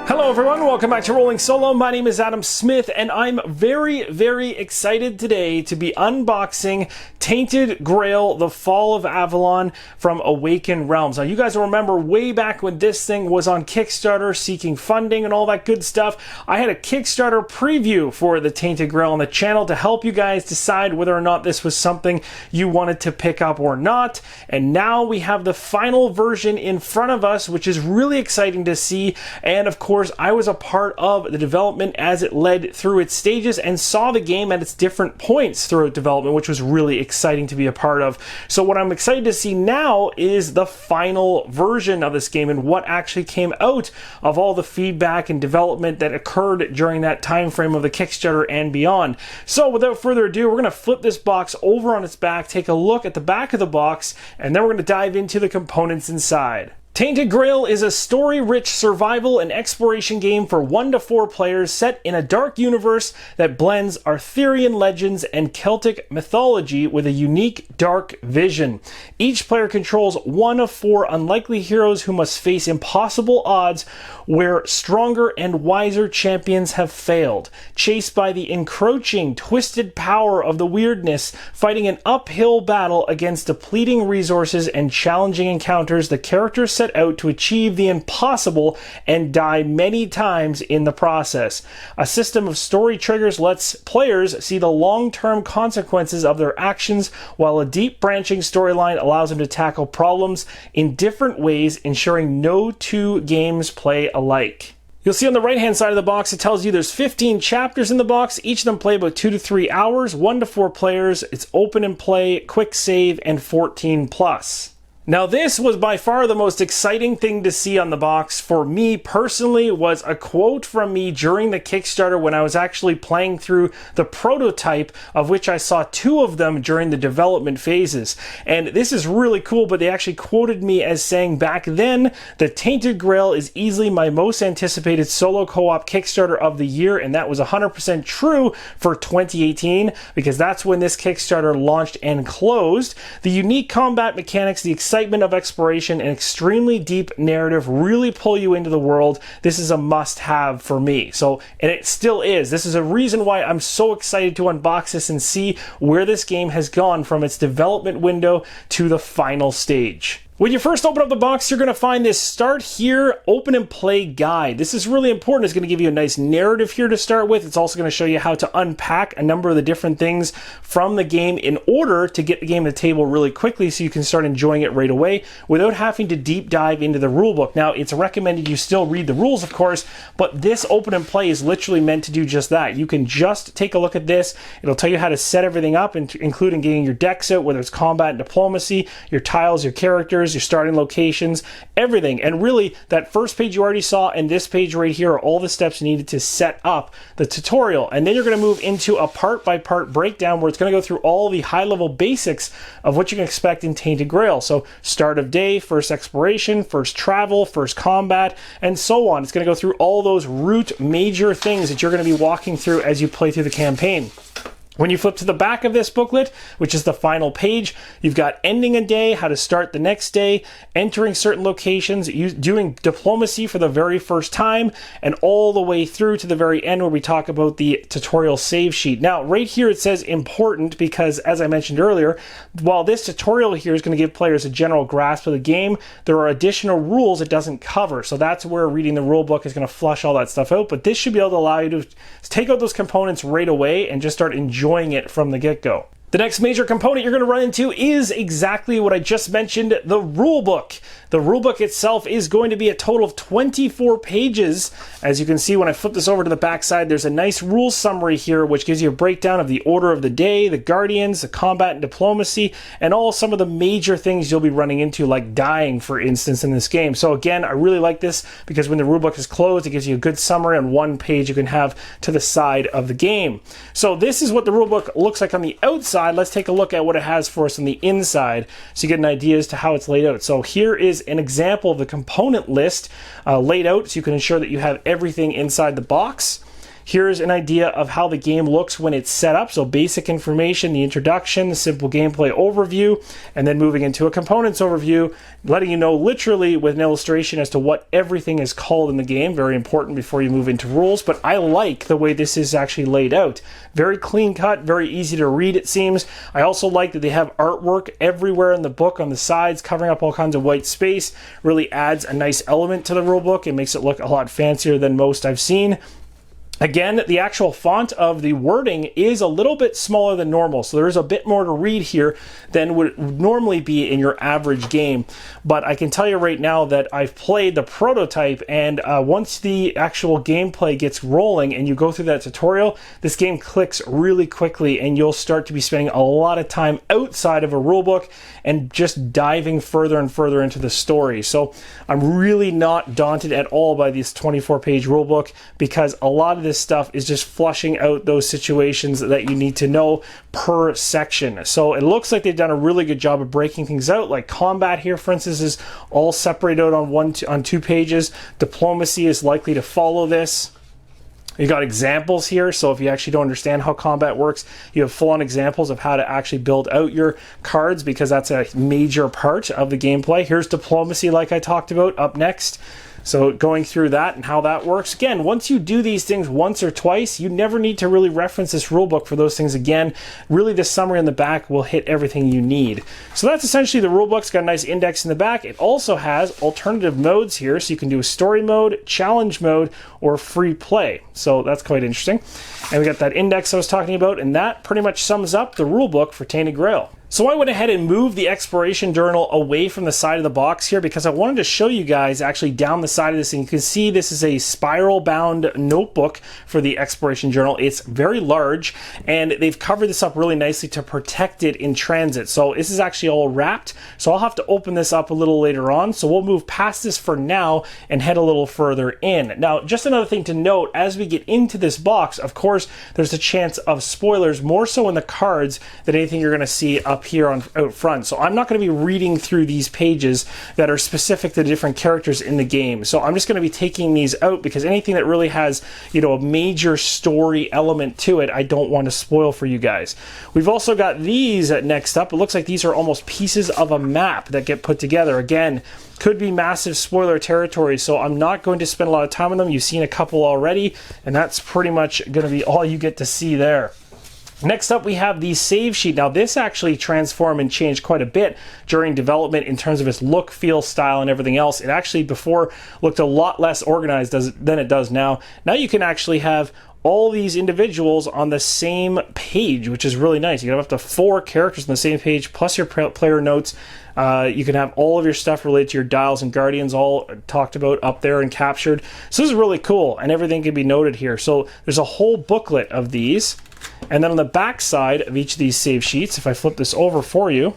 Hello everyone, welcome back to Rolling Solo. My name is Adam Smith and I'm very excited today to be unboxing Tainted Grail, the Fall of Avalon from Awaken Realms. Now you guys will remember way back when this thing was on Kickstarter seeking funding and all that good stuff, I had a Kickstarter preview for the Tainted Grail on the channel to help you guys decide whether or not this was something you wanted to pick up or not. And now we have the final version in front of us, which is really exciting to see. And of course, I was a part of the development as it led through its stages and saw the game at its different points throughout development, which was really exciting to be a part of. So what I'm excited to see now is the final version of this game and what actually came out of all the feedback and development that occurred during that time frame of the Kickstarter and beyond. So without further ado, we're going to flip this box over on its back, take a look at the back of the box, and then we're going to dive into the components inside. Tainted Grail is a story-rich survival and exploration game for 1 to 4 players set in a dark universe that blends Arthurian legends and Celtic mythology with a unique dark vision. Each player controls 1 of 4 unlikely heroes who must face impossible odds where stronger and wiser champions have failed. Chased by the encroaching, twisted power of the weirdness, fighting an uphill battle against depleting resources and challenging encounters, the characters set out to achieve the impossible and die many times in the process. A system of story triggers lets players see the long-term consequences of their actions, while a deep branching storyline allows them to tackle problems in different ways, ensuring no two games play alike. You'll see on the right-hand side of the box, it tells you there's 15 chapters in the box. Each of them play about 2 to 3 hours, 1 to 4 players. It's open and play, quick save, and 14 plus. Now this was by far the most exciting thing to see on the box for me personally, was a quote from me during the Kickstarter when I was actually playing through the prototype, of which I saw 2 of them during the development phases. And this is really cool, but they actually quoted me as saying, back then, the Tainted Grail is easily my most anticipated solo co-op Kickstarter of the year, and that was 100% true for 2018, because that's when this Kickstarter launched and closed. The unique combat mechanics, the excitement of exploration, and extremely deep narrative really pull you into the world. This is a must-have for me. So, and it still is. This is a reason why I'm so excited to unbox this and see where this game has gone from its development window to the final stage. When you first open up the box, you're going to find this Start Here, Open and Play guide. This is really important. It's going to give you a nice narrative here to start with. It's also going to show you how to unpack a number of the different things from the game in order to get the game to the table really quickly so you can start enjoying it right away without having to deep dive into the rulebook. Now, it's recommended you still read the rules, of course, but this Open and Play is literally meant to do just that. You can just take a look at this. It'll tell you how to set everything up, including getting your decks out, whether it's combat and diplomacy, your tiles, your characters, your starting locations, everything. And really, that first page you already saw and this page right here are all the steps needed to set up the tutorial. And then you're going to move into a part-by-part breakdown where it's going to go through all the high-level basics of what you can expect in Tainted Grail. So start of day, first exploration, first travel, first combat, and so on. It's going to go through all those root major things that you're going to be walking through as you play through the campaign. When you flip to the back of this booklet, which is the final page, you've got ending a day, how to start the next day, entering certain locations, doing diplomacy for the very first time, and all the way through to the very end where we talk about the tutorial save sheet. Now, right here it says important because, as I mentioned earlier, while this tutorial here is going to give players a general grasp of the game, there are additional rules it doesn't cover. So that's where reading the rule book is going to flush all that stuff out. But this should be able to allow you to take out those components right away and just start enjoying it from the get-go. The next major component you're going to run into is exactly what I just mentioned, the rulebook. The rulebook itself is going to be a total of 24 pages. As you can see, when I flip this over to the back side, there's a nice rule summary here, which gives you a breakdown of the order of the day, the guardians, the combat and diplomacy, and all some of the major things you'll be running into, like dying, for instance, in this game. So again, I really like this because when the rulebook is closed, it gives you a good summary on one page you can have to the side of the game. So this is what the rulebook looks like on the outside. Let's take a look at what it has for us on the inside so you get an idea as to how it's laid out. So here is an example of the component list laid out so you can ensure that you have everything inside the box. Here's an idea of how the game looks when it's set up. So basic information, the introduction, the simple gameplay overview, and then moving into a components overview, letting you know literally with an illustration as to what everything is called in the game. Very important before you move into rules, but I like the way this is actually laid out. Very clean cut, very easy to read, it seems. I also like that they have artwork everywhere in the book on the sides, covering up all kinds of white space. Really adds a nice element to the rulebook. It makes it look a lot fancier than most I've seen. Again, the actual font of the wording is a little bit smaller than normal, so there's a bit more to read here than would normally be in your average game. But I can tell you right now that I've played the prototype, and once the actual gameplay gets rolling and you go through that tutorial, this game clicks really quickly, and you'll start to be spending a lot of time outside of a rulebook and just diving further and further into the story. So I'm really not daunted at all by this 24-page rulebook, because a lot of this stuff is just flushing out those situations that you need to know per section. So it looks like they've done a really good job of breaking things out. Like combat here, for instance, is all separated out on 2 pages. Diplomacy is likely to follow this. You got examples here, so if you actually don't understand how combat works, you have full-on examples of how to actually build out your cards, because that's a major part of the gameplay. Here's diplomacy, like I talked about, up next. So going through that and how that works. Again, once you do these things once or twice, you never need to really reference this rulebook for those things again. Really, the summary in the back will hit everything you need. So that's essentially the rulebook. It's got a nice index in the back. It also has alternative modes here, so you can do a story mode, challenge mode, or free play. So that's quite interesting. And we got that index I was talking about, and that pretty much sums up the rulebook for Tainted Grail. So I went ahead and moved the exploration journal away from the side of the box here, because I wanted to show you guys actually down the side of this, and you can see this is a spiral bound notebook for the exploration journal. It's very large, and they've covered this up really nicely to protect it in transit. So this is actually all wrapped, so I'll have to open this up a little later on. So we'll move past this for now and head a little further in. Now, just another thing to note, as we get into this box, of course, there's a chance of spoilers, more so in the cards than anything you're going to see up here out front. So I'm not going to be reading through these pages that are specific to different characters in the game. So I'm just going to be taking these out, because anything that really has, you know, a major story element to it, I don't want to spoil for you guys. We've also got these next up. It looks like these are almost pieces of a map that get put together. Again, could be massive spoiler territory, so I'm not going to spend a lot of time on them. You've seen a couple already, and that's pretty much going to be all you get to see there. Next up, we have the save sheet. Now, this actually transformed and changed quite a bit during development in terms of its look, feel, style, and everything else. It actually before looked a lot less organized than it does now. Now you can actually have all these individuals on the same page, which is really nice. You can have up to 4 characters on the same page, plus your player notes. You can have all of your stuff related to your dials and guardians all talked about up there and captured. So this is really cool, and everything can be noted here. So there's a whole booklet of these. And then on the back side of each of these save sheets, if I flip this over for you,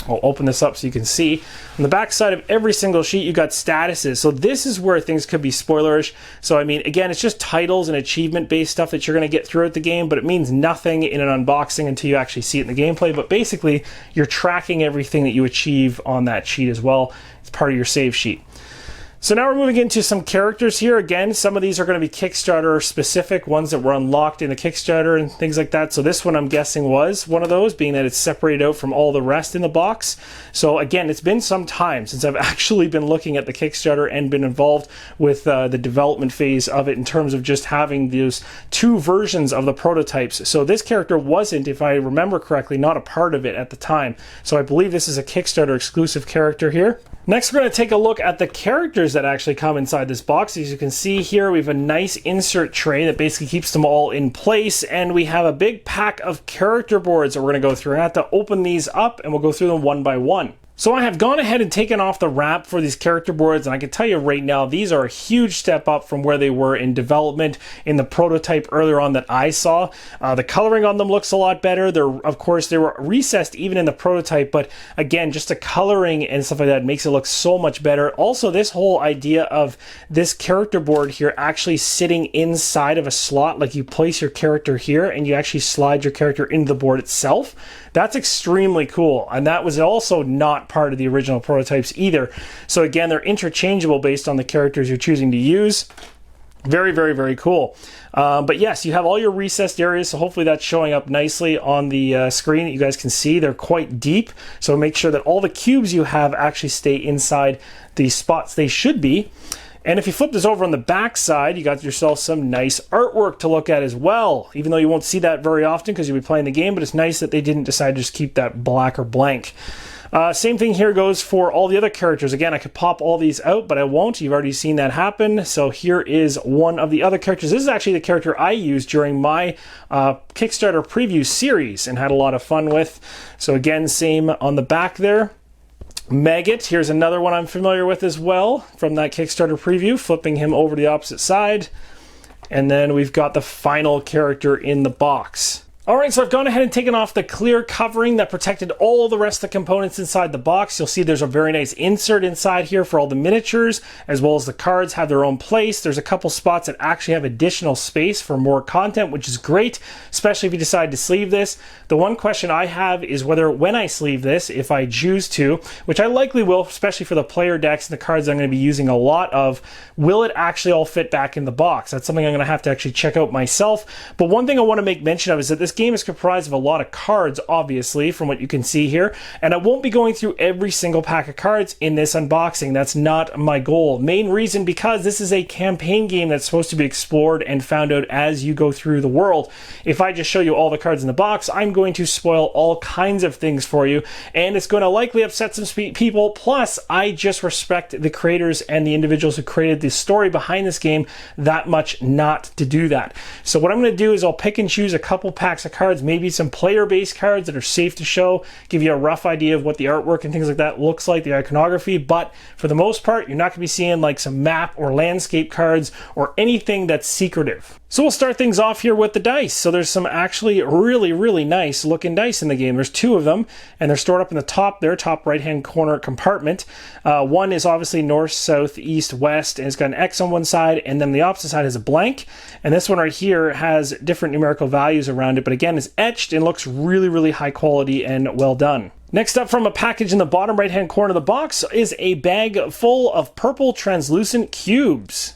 I'll open this up so you can see. On the back side of every single sheet, you got statuses. So this is where things could be spoilerish. So I mean, again, it's just titles and achievement-based stuff that you're going to get throughout the game, but it means nothing in an unboxing until you actually see it in the gameplay. But basically, you're tracking everything that you achieve on that sheet as well. It's part of your save sheet. So now we're moving into some characters here. Again, some of these are going to be Kickstarter specific, ones that were unlocked in the Kickstarter and things like that. So this one I'm guessing was one of those, being that it's separated out from all the rest in the box. So again, it's been some time since I've actually been looking at the Kickstarter and been involved with the development phase of it in terms of just having those 2 versions of the prototypes. So this character wasn't, if I remember correctly, not a part of it at the time. So I believe this is a Kickstarter exclusive character here. Next, we're going to take a look at the characters that actually come inside this box. As you can see here, we have a nice insert tray that basically keeps them all in place, and we have a big pack of character boards that we're going to go through. And I have to open these up, and we'll go through them one by one. So I have gone ahead and taken off the wrap for these character boards, and I can tell you right now, these are a huge step up from where they were in development in the prototype earlier on that I saw. The coloring on them looks a lot better. Of course, they were recessed even in the prototype, but again, just the coloring and stuff like that makes it look so much better. Also, this whole idea of this character board here actually sitting inside of a slot, like you place your character here and you actually slide your character into the board itself. That's extremely cool, and that was also not part of the original prototypes either. So again, they're interchangeable based on the characters you're choosing to use. Very, very, very cool. But yes, you have all your recessed areas, so hopefully that's showing up nicely on the screen that you guys can see. They're quite deep, so make sure that all the cubes you have actually stay inside the spots they should be. And if you flip this over on the back side, you got yourself some nice artwork to look at as well, even though you won't see that very often because you'll be playing the game, but it's nice that they didn't decide to just keep that black or blank. Same thing here goes for all the other characters. Again, I could pop all these out, but I won't. You've already seen that happen. So here is one of the other characters. This is actually the character I used during my Kickstarter preview series and had a lot of fun with. So again, same on the back there. Maggot, here's another one I'm familiar with as well from that Kickstarter preview, flipping him over to the opposite side. And then we've got the final character in the box. Alright, so I've gone ahead and taken off the clear covering that protected all the rest of the components inside the box. You'll see there's a very nice insert inside here for all the miniatures, as well as the cards have their own place. There's a couple spots that actually have additional space for more content, which is great, especially if you decide to sleeve this. The one question I have is whether when I sleeve this, if I choose to, which I likely will, especially for the player decks and the cards I'm going to be using a lot of, will it actually all fit back in the box? That's something I'm going to have to actually check out myself. But one thing I want to make mention of is that this game is comprised of a lot of cards, obviously, from what you can see here, and I won't be going through every single pack of cards in this unboxing. That's not my goal. Main reason because this is a campaign game that's supposed to be explored and found out as you go through the world. If I just show you all the cards in the box, I'm going to spoil all kinds of things for you, and it's going to likely upset some people. Plus, I just respect the creators and the individuals who created the story behind this game that much not to do that. So what I'm going to do is I'll pick and choose a couple packs of cards, maybe some player-based cards that are safe to show, give you a rough idea of what the artwork and things like that looks like, the iconography, but for the most part, you're not going to be seeing like some map or landscape cards or anything that's secretive. So we'll start things off here with the dice. So there's some actually really, really nice looking dice in the game. There's two of them, and they're stored up in the top there, top right-hand corner compartment. One is obviously north, south, east, west, and it's got an X on one side, and then the opposite side has a blank. And this one right here has different numerical values around it, but again, it's etched and looks really, really high quality and well done. Next up from a package in the bottom right-hand corner of the box is a bag full of purple translucent cubes.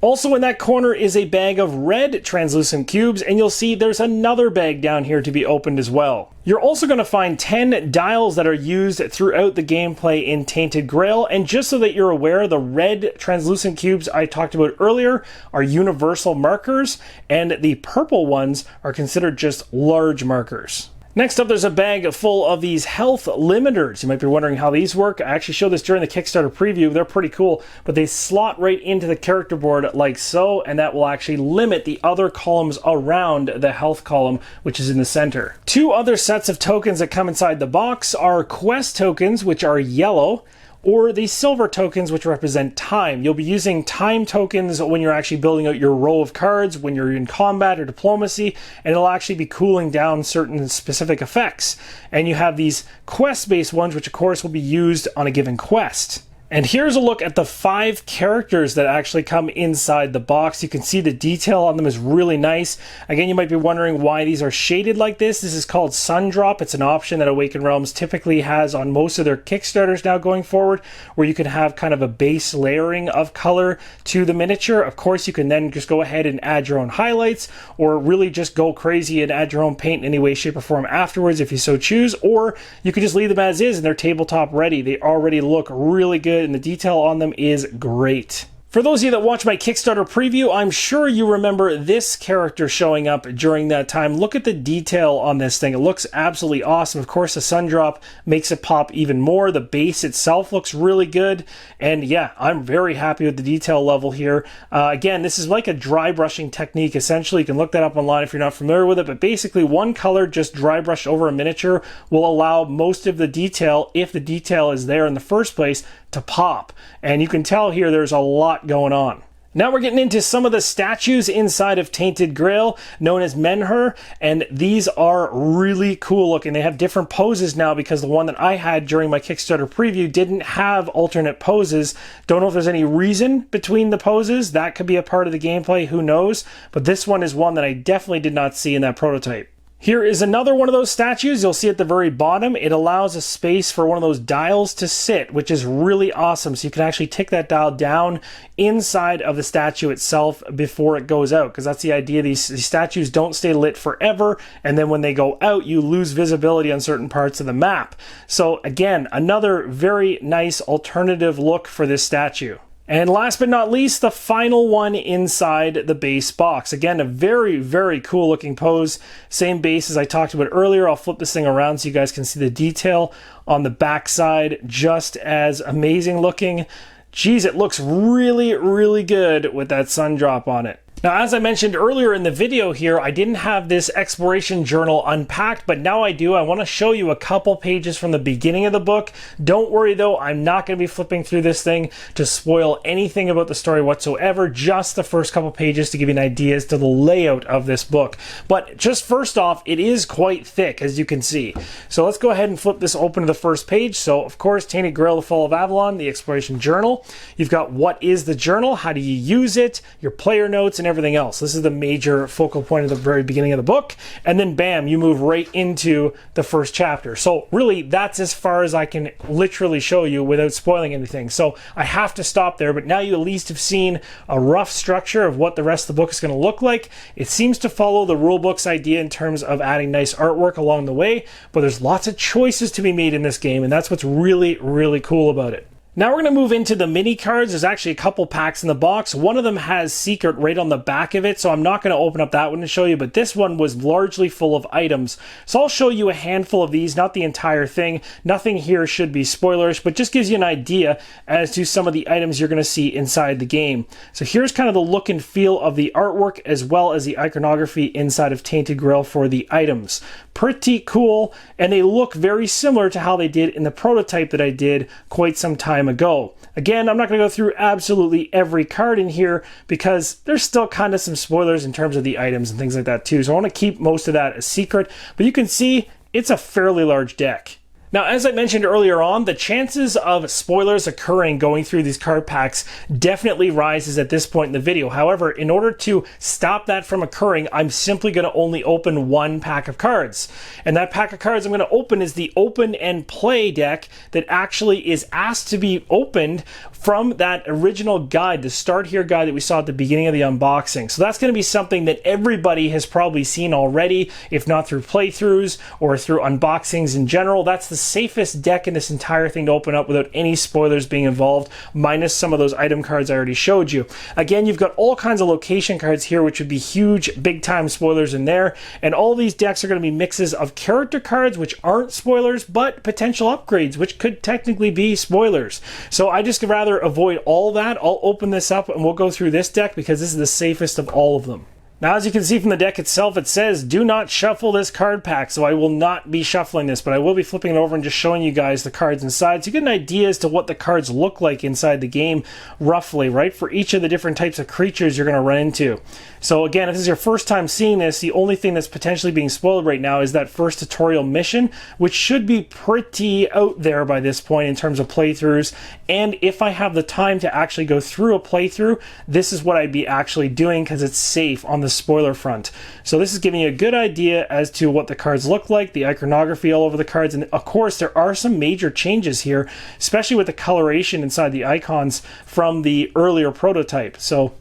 Also in that corner is a bag of red translucent cubes, and you'll see there's another bag down here to be opened as well. You're also going to find 10 dials that are used throughout the gameplay in Tainted Grail, and just so that you're aware, the red translucent cubes I talked about earlier are universal markers, and the purple ones are considered just large markers. Next up, there's a bag full of these health limiters. You might be wondering how these work. I actually showed this during the Kickstarter preview. They're pretty cool, but they slot right into the character board like so, and that will actually limit the other columns around the health column, which is in the center. Two other sets of tokens that come inside the box are quest tokens, which are yellow, or the silver tokens, which represent time. You'll be using time tokens when you're actually building out your row of cards, when you're in combat or diplomacy, and it'll actually be cooling down certain specific effects. And you have these quest-based ones, which of course will be used on a given quest. And here's a look at the 5 characters that actually come inside the box. You can see the detail on them is really nice. Again, you might be wondering why these are shaded like this. This is called Sun Drop. It's an option that Awaken Realms typically has on most of their Kickstarters now going forward, where you can have kind of a base layering of color to the miniature. Of course, you can then just go ahead and add your own highlights, or really just go crazy and add your own paint in any way, shape, or form afterwards if you so choose, or you can just leave them as is and they're tabletop ready. They already look really good, and the detail on them is great. For those of you that watch my Kickstarter preview, I'm sure you remember this character showing up during that time. Look at the detail on this thing. It looks absolutely awesome. Of course, the sun drop makes it pop even more. The base itself looks really good. And yeah, I'm very happy with the detail level here. Again, this is like a dry brushing technique. Essentially, you can look that up online if you're not familiar with it. But basically, one color just dry brushed over a miniature will allow most of the detail, if the detail is there in the first place, to pop. And you can tell here there's a lot going on. Now we're getting into some of the statues inside of Tainted Grail, known as Menhir, and these are really cool looking. They have different poses now because the one that I had during my Kickstarter preview didn't have alternate poses. Don't know if there's any reason between the poses. That could be a part of the gameplay, who knows? But this one is one that I definitely did not see in that prototype. Here is another one of those statues. You'll see at the very bottom, it allows a space for one of those dials to sit, which is really awesome. So you can actually take that dial down inside of the statue itself before it goes out, because that's the idea. These statues don't stay lit forever, and then when they go out, you lose visibility on certain parts of the map. So again, another very nice alternative look for this statue. And last but not least, the final one inside the base box. Again, a very, very cool looking pose. Same base as I talked about earlier. I'll flip this thing around so you guys can see the detail on the back side. Just as amazing looking. Geez, it looks really, really good with that sun drop on it. Now, as I mentioned earlier in the video here, I didn't have this exploration journal unpacked, but now I do. I want to show you a couple pages from the beginning of the book. Don't worry though, I'm not going to be flipping through this thing to spoil anything about the story whatsoever, just the first couple pages to give you an idea as to the layout of this book. But just first off, it is quite thick, as you can see. So let's go ahead and flip this open to the first page. So of course, Tainted Grail, the Fall of Avalon, the exploration journal. You've got what is the journal, how do you use it, your player notes, and everything else. This is the major focal point of the very beginning of the book, and then bam, you move right into the first chapter. So really, that's as far as I can literally show you without spoiling anything. So I have to stop there, but now you at least have seen a rough structure of what the rest of the book is going to look like. It seems to follow the rulebook's idea in terms of adding nice artwork along the way, but there's lots of choices to be made in this game, and that's what's really, really cool about it. Now we're going to move into the mini cards. There's actually a couple packs in the box. One of them has Secret right on the back of it, so I'm not going to open up that one to show you, but this one was largely full of items. So I'll show you a handful of these, not the entire thing. Nothing here should be spoilerish, but just gives you an idea as to some of the items you're going to see inside the game. So here's kind of the look and feel of the artwork as well as the iconography inside of Tainted Grail for the items. Pretty cool, and they look very similar to how they did in the prototype that I did quite some time ago. Again, I'm not going to go through absolutely every card in here because there's still kind of some spoilers in terms of the items and things like that too. So I want to keep most of that a secret, but you can see it's a fairly large deck. Now, as I mentioned earlier on, the chances of spoilers occurring going through these card packs definitely rises at this point in the video. However, in order to stop that from occurring, I'm simply going to only open one pack of cards. And that pack of cards I'm going to open is the Open and Play deck that actually is asked to be opened from that original guide, the Start Here guide that we saw at the beginning of the unboxing. So that's going to be something that everybody has probably seen already, if not through playthroughs or through unboxings in general. That's the safest deck in this entire thing to open up without any spoilers being involved, minus some of those item cards I already showed you. Again, you've got all kinds of location cards here, which would be huge, big time spoilers in there. And all these decks are going to be mixes of character cards, which aren't spoilers, but potential upgrades, which could technically be spoilers. So I just rather avoid all that. I'll open this up and we'll go through this deck because this is the safest of all of them. Now, as you can see from the deck itself, it says, do not shuffle this card pack, so I will not be shuffling this, but I will be flipping it over and just showing you guys the cards inside, so you get an idea as to what the cards look like inside the game, roughly, right, for each of the different types of creatures you're going to run into. So again, if this is your first time seeing this, the only thing that's potentially being spoiled right now is that first tutorial mission, which should be pretty out there by this point in terms of playthroughs, and if I have the time to actually go through a playthrough, this is what I'd be actually doing because it's safe on the spoiler front. So this is giving you a good idea as to what the cards look like, the iconography all over the cards, and of course there are some major changes here, especially with the coloration inside the icons from the earlier prototype. So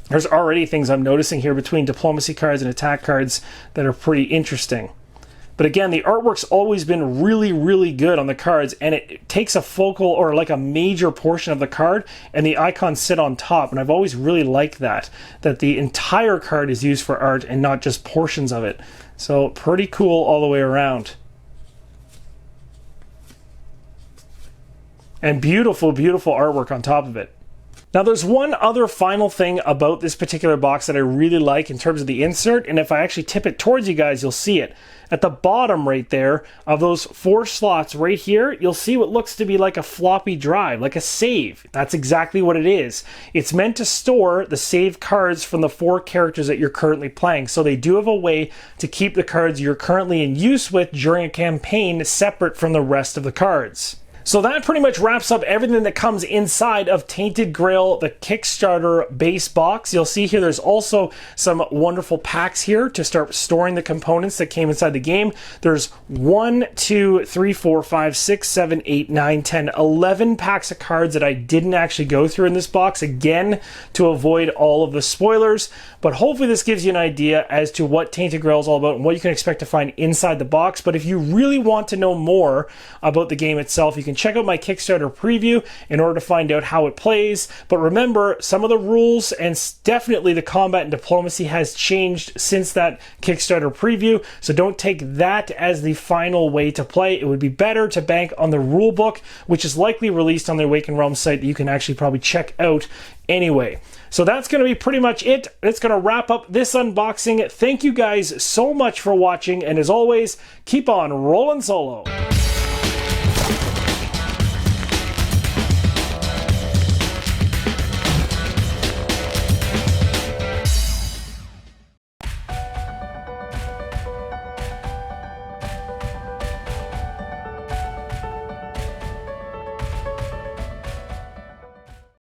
there's already things I'm noticing here between diplomacy cards and attack cards that are pretty interesting. But again, the artwork's always been really, really good on the cards, and it takes a focal or like a major portion of the card, and the icons sit on top. And I've always really liked that the entire card is used for art and not just portions of it. So pretty cool all the way around. And beautiful, beautiful artwork on top of it. Now there's one other final thing about this particular box that I really like in terms of the insert, and if I actually tip it towards you guys, you'll see it. At the bottom right there of those 4 slots right here, you'll see what looks to be like a floppy drive, like a save. That's exactly what it is. It's meant to store the saved cards from the 4 characters that you're currently playing, so they do have a way to keep the cards you're currently in use with during a campaign separate from the rest of the cards. So that pretty much wraps up everything that comes inside of Tainted Grail, the Kickstarter base box. You'll see here there's also some wonderful packs here to start storing the components that came inside the game. There's 1, 2, 3, 4, 5, 6, 7, 8, 9, 10, 11 packs of cards that I didn't actually go through in this box, again, to avoid all of the spoilers. But hopefully this gives you an idea as to what Tainted Grail is all about and what you can expect to find inside the box. But if you really want to know more about the game itself, you can check out my Kickstarter preview in order to find out how it plays. But remember, some of the rules and definitely the combat and diplomacy has changed since that Kickstarter preview, so don't take that as the final way to play. It would be better to bank on the rule book, which is likely released on the Awaken Realms site that you can actually probably check out anyway. So that's going to be pretty much it. It's going to wrap up this unboxing. Thank you guys so much for watching, and as always, keep on rolling solo.